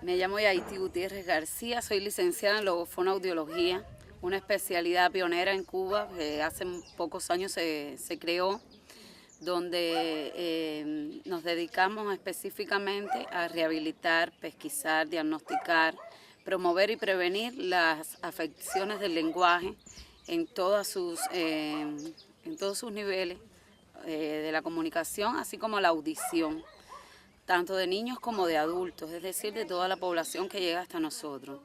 Me llamo Yaití Gutiérrez García, soy licenciada en logofonoaudiología, una especialidad pionera en Cuba que hace pocos años se creó, donde nos dedicamos específicamente a rehabilitar, pesquisar, diagnosticar, promover y prevenir las afecciones del lenguaje en, en todos sus niveles de la comunicación, así como la audición, tanto de niños como de adultos, es decir, de toda la población que llega hasta nosotros.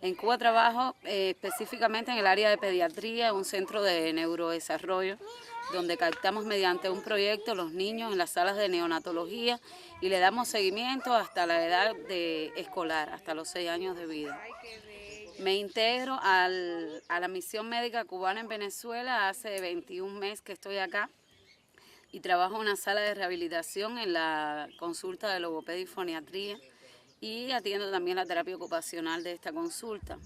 En Cuba trabajo específicamente en el área de pediatría, un centro de neurodesarrollo, donde captamos mediante un proyecto los niños en las salas de neonatología y le damos seguimiento hasta la edad escolar, hasta los 6 años de vida. Me integro a la misión médica cubana en Venezuela hace 21 meses que estoy acá y trabajo en una sala de rehabilitación en la consulta de logopedia y foniatría y atiendo también la terapia ocupacional de esta consulta.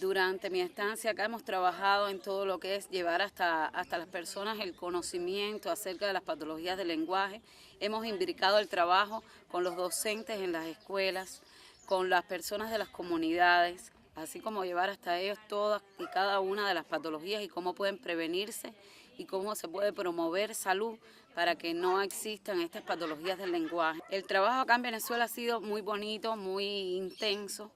Durante mi estancia acá hemos trabajado en todo lo que es llevar hasta las personas el conocimiento acerca de las patologías del lenguaje. Hemos imbricado el trabajo con los docentes en las escuelas, con las personas de las comunidades, así como llevar hasta ellos todas y cada una de las patologías y cómo pueden prevenirse y cómo se puede promover salud para que no existan estas patologías del lenguaje. El trabajo acá en Venezuela ha sido muy bonito, muy intenso,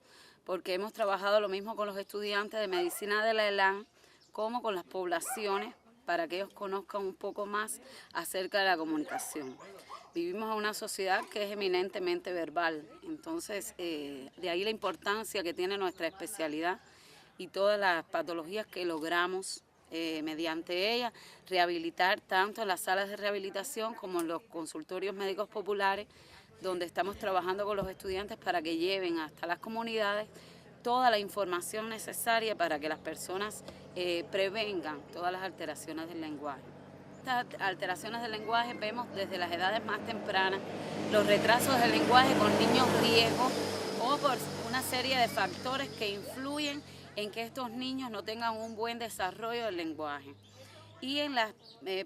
porque hemos trabajado lo mismo con los estudiantes de medicina de la ELAN como con las poblaciones para que ellos conozcan un poco más acerca de la comunicación. Vivimos en una sociedad que es eminentemente verbal, entonces de ahí la importancia que tiene nuestra especialidad y todas las patologías que logramos mediante ella rehabilitar tanto en las salas de rehabilitación como en los consultorios médicos populares, donde estamos trabajando con los estudiantes para que lleven hasta las comunidades toda la información necesaria para que las personas prevengan todas las alteraciones del lenguaje. Estas alteraciones del lenguaje vemos desde las edades más tempranas, los retrasos del lenguaje con niños riesgos o por una serie de factores que influyen en que estos niños no tengan un buen desarrollo del lenguaje. Y en las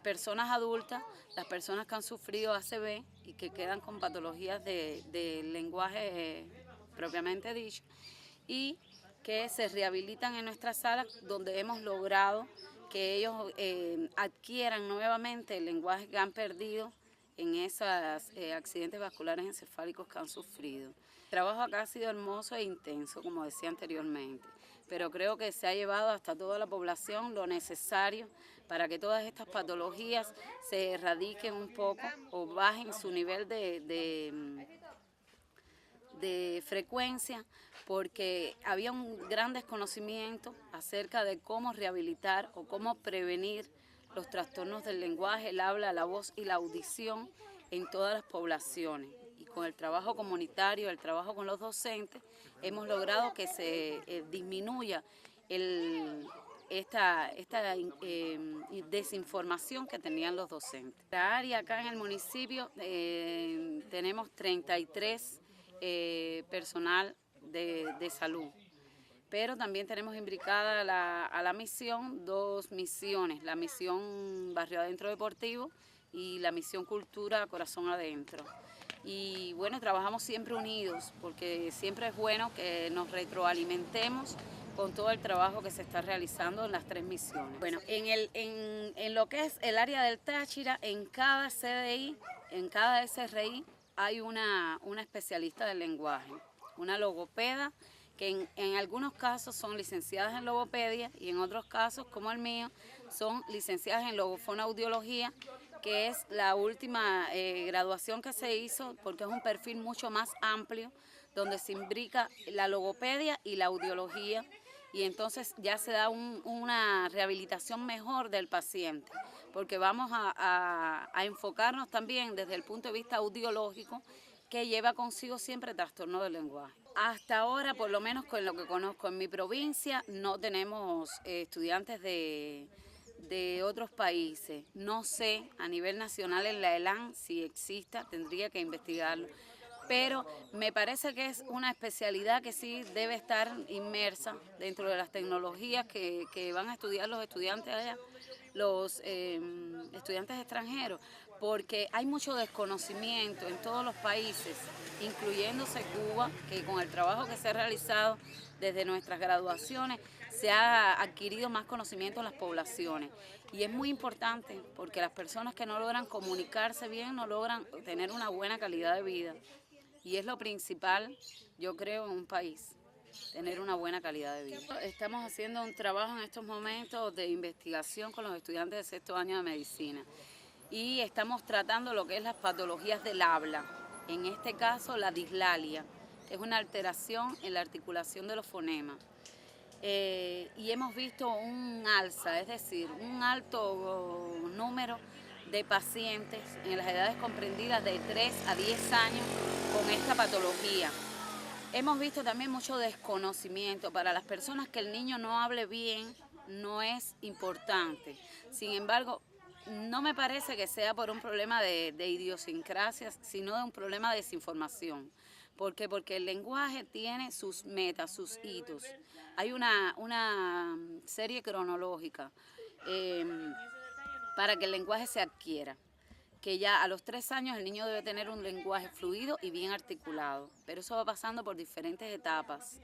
personas adultas, las personas que han sufrido ACV y que quedan con patologías de lenguaje propiamente dicho, y que se rehabilitan en nuestras salas, donde hemos logrado que ellos adquieran nuevamente el lenguaje que han perdido en esos accidentes vasculares encefálicos que han sufrido. El trabajo acá ha sido hermoso e intenso, como decía anteriormente, pero creo que se ha llevado hasta toda la población lo necesario para que todas estas patologías se erradiquen un poco o bajen su nivel de frecuencia, porque había un gran desconocimiento acerca de cómo rehabilitar o cómo prevenir los trastornos del lenguaje, el habla, la voz y la audición en todas las poblaciones. Y con el trabajo comunitario, el trabajo con los docentes, hemos logrado que se disminuya esta desinformación que tenían los docentes. La área acá en el municipio tenemos 33 personal de salud, pero también tenemos imbricada a la misión 2 misiones, la misión Barrio Adentro Deportivo y la misión Cultura Corazón Adentro. Y bueno, trabajamos siempre unidos porque siempre es bueno que nos retroalimentemos con todo el trabajo que se está realizando en las 3 misiones. Bueno, en lo que es el área del Táchira, en cada CDI, en cada SRI, hay una especialista del lenguaje, una logopeda, que en algunos casos son licenciadas en logopedia y en otros casos, como el mío, son licenciadas en logofonoaudiología, que es la última graduación que se hizo porque es un perfil mucho más amplio, donde se imbrica la logopedia y la audiología, y entonces ya se da una rehabilitación mejor del paciente, porque vamos a enfocarnos también desde el punto de vista audiológico, que lleva consigo siempre trastorno del lenguaje. Hasta ahora, por lo menos con lo que conozco en mi provincia, no tenemos estudiantes de otros países. No sé a nivel nacional en la ELAN si exista, tendría que investigarlo. Pero me parece que es una especialidad que sí debe estar inmersa dentro de las tecnologías que van a estudiar los estudiantes allá, los estudiantes extranjeros, porque hay mucho desconocimiento en todos los países, incluyéndose Cuba, que con el trabajo que se ha realizado desde nuestras graduaciones se ha adquirido más conocimiento en las poblaciones. Y es muy importante porque las personas que no logran comunicarse bien no logran tener una buena calidad de vida. Y es lo principal, yo creo, en un país, tener una buena calidad de vida. Estamos haciendo un trabajo en estos momentos de investigación con los estudiantes de sexto año de medicina y estamos tratando lo que es las patologías del habla, en este caso la dislalia, que es una alteración en la articulación de los fonemas. Y hemos visto un alza, es decir, un alto número de pacientes en las edades comprendidas de 3 a 10 años con esta patología. Hemos visto también mucho desconocimiento. Para las personas que el niño no hable bien no es importante. Sin embargo, no me parece que sea por un problema de idiosincrasias, sino de un problema de desinformación. ¿Por qué? Porque el lenguaje tiene sus metas, sus hitos. Hay una serie cronológica para que el lenguaje se adquiera, que ya a los 3 años el niño debe tener un lenguaje fluido y bien articulado, pero eso va pasando por diferentes etapas.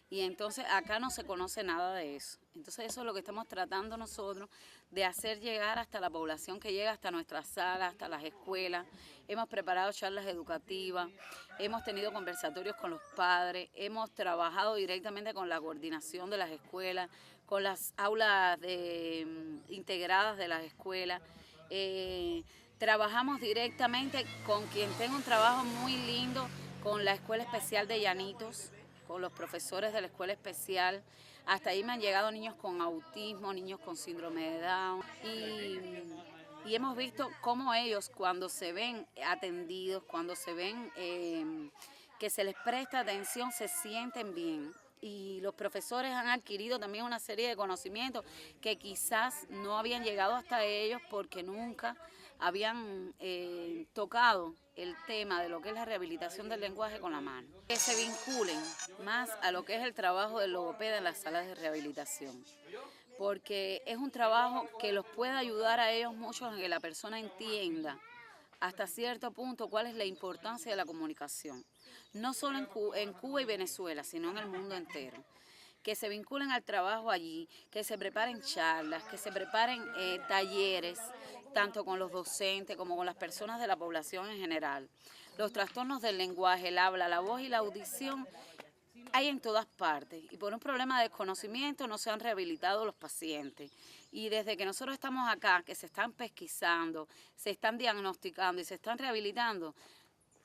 Y entonces acá no se conoce nada de eso. Entonces eso es lo que estamos tratando nosotros de hacer llegar hasta la población que llega hasta nuestras salas, hasta las escuelas. Hemos preparado charlas educativas, hemos tenido conversatorios con los padres, hemos trabajado directamente con la coordinación de las escuelas, con las aulas integradas de las escuelas. Trabajamos directamente con quien tenga un trabajo muy lindo, con la Escuela Especial de Llanitos, con los profesores de la escuela especial. Hasta ahí me han llegado niños con autismo, niños con síndrome de Down y hemos visto cómo ellos cuando se ven atendidos, cuando se ven que se les presta atención, se sienten bien. Y los profesores han adquirido también una serie de conocimientos que quizás no habían llegado hasta ellos porque nunca habían tocado el tema de lo que es la rehabilitación del lenguaje con la mano. Que se vinculen más a lo que es el trabajo del logopeda en las salas de rehabilitación, porque es un trabajo que los puede ayudar a ellos mucho en que la persona entienda hasta cierto punto cuál es la importancia de la comunicación, no solo en Cuba y Venezuela, sino en el mundo entero. Que se vinculen al trabajo allí, que se preparen charlas, que se preparen talleres, tanto con los docentes como con las personas de la población en general. Los trastornos del lenguaje, el habla, la voz y la audición hay en todas partes y por un problema de desconocimiento no se han rehabilitado los pacientes. Y desde que nosotros estamos acá, que se están pesquisando, se están diagnosticando y se están rehabilitando,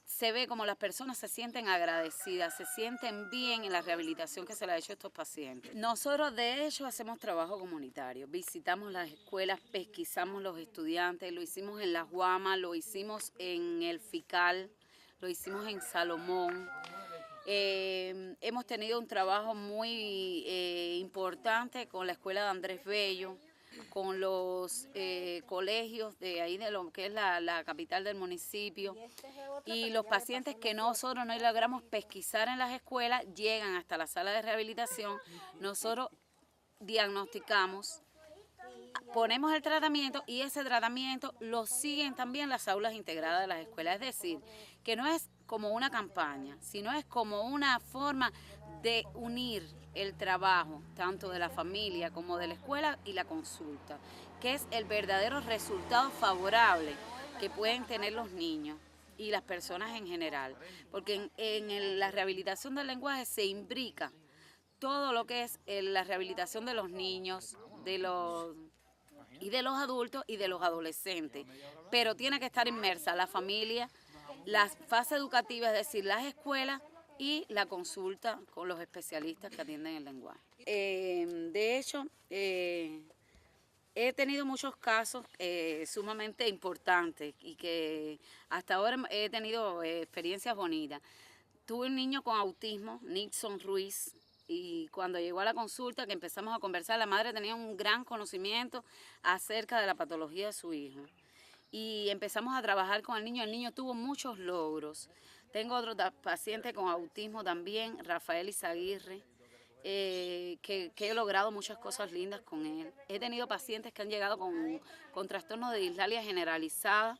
se ve como las personas se sienten agradecidas, se sienten bien en la rehabilitación que se le ha hecho a estos pacientes. Nosotros de hecho hacemos trabajo comunitario, visitamos las escuelas, pesquisamos los estudiantes, lo hicimos en Las Guamas, lo hicimos en El Fical, lo hicimos en Salomón. Hemos tenido un trabajo muy importante con la escuela de Andrés Bello, con los colegios de ahí de lo que es la capital del municipio, y los pacientes que nosotros no logramos pesquisar en las escuelas llegan hasta la sala de rehabilitación. Nosotros diagnosticamos, ponemos el tratamiento y ese tratamiento lo siguen también las aulas integradas de las escuelas. Es decir, que no es como una campaña, sino es como una forma de unir el trabajo tanto de la familia como de la escuela y la consulta, que es el verdadero resultado favorable que pueden tener los niños y las personas en general, porque en la rehabilitación del lenguaje se imbrica todo lo que es la rehabilitación de los niños, de los adultos y de los adolescentes, pero tiene que estar inmersa la familia, la fase educativa, es decir, las escuelas y la consulta con los especialistas que atienden el lenguaje. De hecho, he tenido muchos casos sumamente importantes y que hasta ahora he tenido experiencias bonitas. Tuve un niño con autismo, Nixon Ruiz, y cuando llegó a la consulta que empezamos a conversar, la madre tenía un gran conocimiento acerca de la patología de su hijo. Y empezamos a trabajar con el niño tuvo muchos logros. Tengo otro paciente con autismo también, Rafael Izaguirre, que he logrado muchas cosas lindas con él. He tenido pacientes que han llegado con trastornos de dislalia generalizada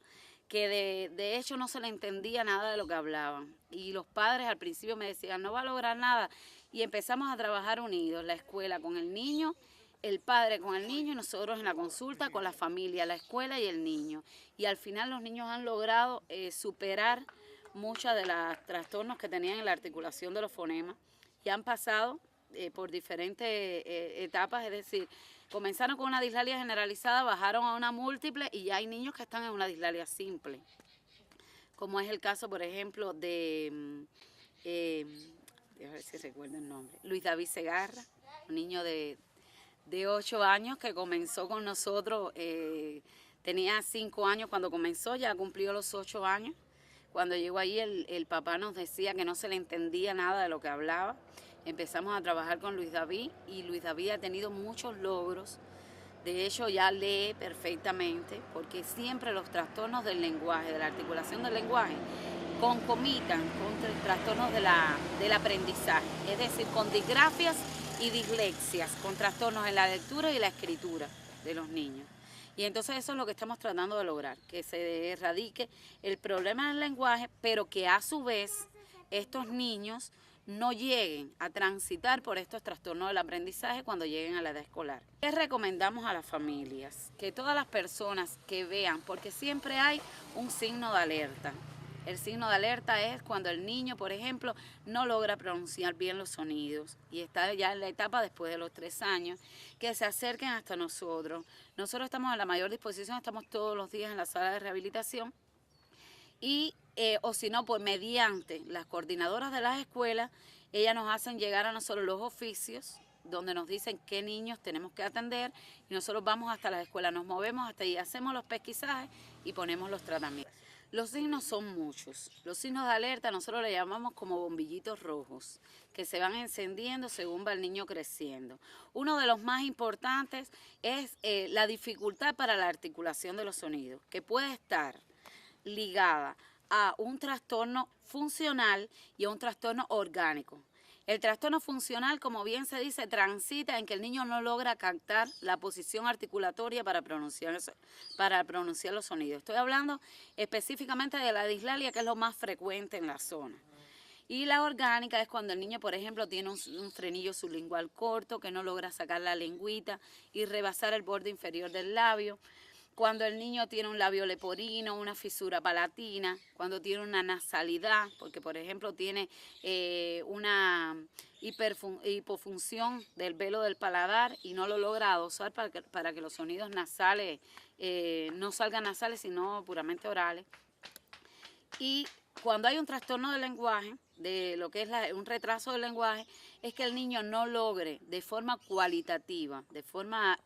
que de hecho no se le entendía nada de lo que hablaban. Y los padres al principio me decían, no va a lograr nada. Y empezamos a trabajar unidos, la escuela con el niño, el padre con el niño y nosotros en la consulta con la familia, la escuela y el niño. Y al final los niños han logrado superar muchos de los trastornos que tenían en la articulación de los fonemas y han pasado por diferentes etapas, es decir, comenzaron con una dislalia generalizada, bajaron a una múltiple y ya hay niños que están en una dislalia simple, como es el caso, por ejemplo, de, a ver si recuerdo el nombre, Luis David Segarra, un niño de 8 años que comenzó con nosotros, tenía 5 años cuando comenzó, ya cumplió los 8 años. Cuando llegó ahí el papá nos decía que no se le entendía nada de lo que hablaba. Empezamos a trabajar con Luis David y Luis David ha tenido muchos logros. De hecho ya lee perfectamente porque siempre los trastornos del lenguaje, de la articulación del lenguaje, concomitan con trastornos del aprendizaje, es decir, con disgrafias y dislexias, con trastornos en la lectura y la escritura de los niños. Y entonces eso es lo que estamos tratando de lograr, que se erradique el problema del lenguaje, pero que a su vez estos niños no lleguen a transitar por estos trastornos del aprendizaje cuando lleguen a la edad escolar. ¿Qué recomendamos a las familias? Que todas las personas que vean, porque siempre hay un signo de alerta. El signo de alerta es cuando el niño, por ejemplo, no logra pronunciar bien los sonidos y está ya en la etapa después de los 3 años, que se acerquen hasta nosotros. Nosotros estamos a la mayor disposición, estamos todos los días en la sala de rehabilitación y o si no, pues mediante las coordinadoras de las escuelas, ellas nos hacen llegar a nosotros los oficios donde nos dicen qué niños tenemos que atender y nosotros vamos hasta la escuela, nos movemos hasta ahí, hacemos los pesquisajes y ponemos los tratamientos. Los signos son muchos. Los signos de alerta nosotros le llamamos como bombillitos rojos, que se van encendiendo según va el niño creciendo. Uno de los más importantes es la dificultad para la articulación de los sonidos, que puede estar ligada a un trastorno funcional y a un trastorno orgánico. El trastorno funcional, como bien se dice, transita en que el niño no logra captar la posición articulatoria para pronunciar los sonidos. Estoy hablando específicamente de la dislalia, que es lo más frecuente en la zona. Y la orgánica es cuando el niño, por ejemplo, tiene un frenillo sublingual corto, que no logra sacar la lengüita y rebasar el borde inferior del labio. Cuando el niño tiene un labio leporino, una fisura palatina, cuando tiene una nasalidad, porque por ejemplo tiene una hipofunción del velo del paladar y no lo logra adosar para que los sonidos nasales no salgan nasales, sino puramente orales. Y cuando hay un trastorno del lenguaje, de lo que es un retraso del lenguaje, es que el niño no logre de forma cualitativa, de forma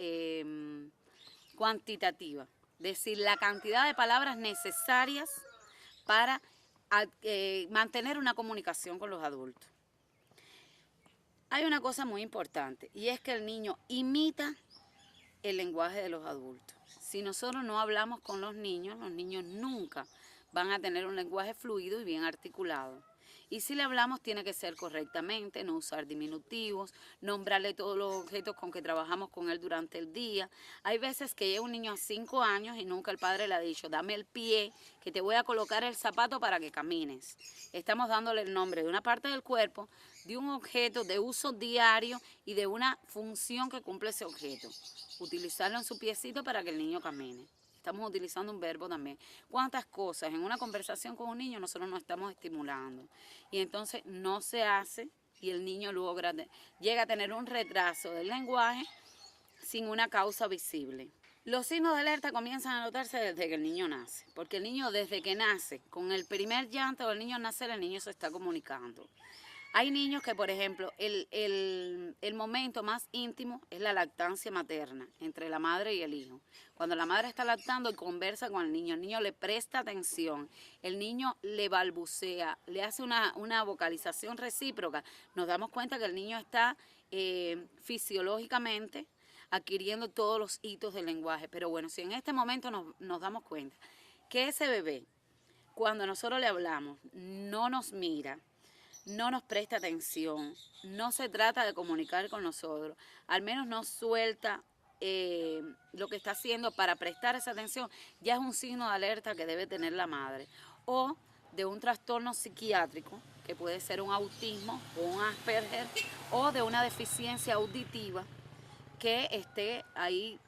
cuantitativa, es decir, la cantidad de palabras necesarias para mantener una comunicación con los adultos. Hay una cosa muy importante y es que el niño imita el lenguaje de los adultos. Si nosotros no hablamos con los niños nunca van a tener un lenguaje fluido y bien articulado. Y si le hablamos tiene que ser correctamente, no usar diminutivos, nombrarle todos los objetos con que trabajamos con él durante el día. Hay veces que llega un niño a 5 años y nunca el padre le ha dicho, dame el pie, que te voy a colocar el zapato para que camines. Estamos dándole el nombre de una parte del cuerpo, de un objeto de uso diario y de una función que cumple ese objeto. Utilizarlo en su piecito para que el niño camine. Estamos utilizando un verbo también. ¿Cuántas cosas en una conversación con un niño nosotros nos estamos estimulando? Y entonces no se hace y el niño llega a tener un retraso del lenguaje sin una causa visible. Los signos de alerta comienzan a notarse desde que el niño nace, porque el niño desde que nace, con el primer llanto del niño nacer, el niño se está comunicando. Hay niños que, por ejemplo, el momento más íntimo es la lactancia materna entre la madre y el hijo. Cuando la madre está lactando y conversa con el niño le presta atención, el niño le balbucea, le hace una vocalización recíproca, nos damos cuenta que el niño está fisiológicamente adquiriendo todos los hitos del lenguaje. Pero bueno, si en este momento nos damos cuenta que ese bebé, cuando nosotros le hablamos, no nos mira, no nos presta atención, no se trata de comunicar con nosotros, al menos no suelta lo que está haciendo para prestar esa atención, ya es un signo de alerta que debe tener la madre. O de un trastorno psiquiátrico, que puede ser un autismo o un Asperger, o de una deficiencia auditiva que esté ahí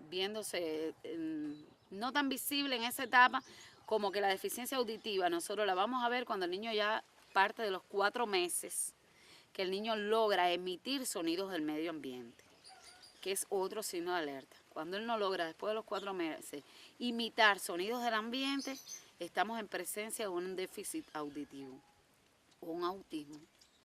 viéndose no tan visible en esa etapa, como que la deficiencia auditiva nosotros la vamos a ver cuando el niño ya parte de los 4 meses, que el niño logra emitir sonidos del medio ambiente, que es otro signo de alerta. Cuando él no logra después de los 4 meses imitar sonidos del ambiente, estamos en presencia de un déficit auditivo o un autismo.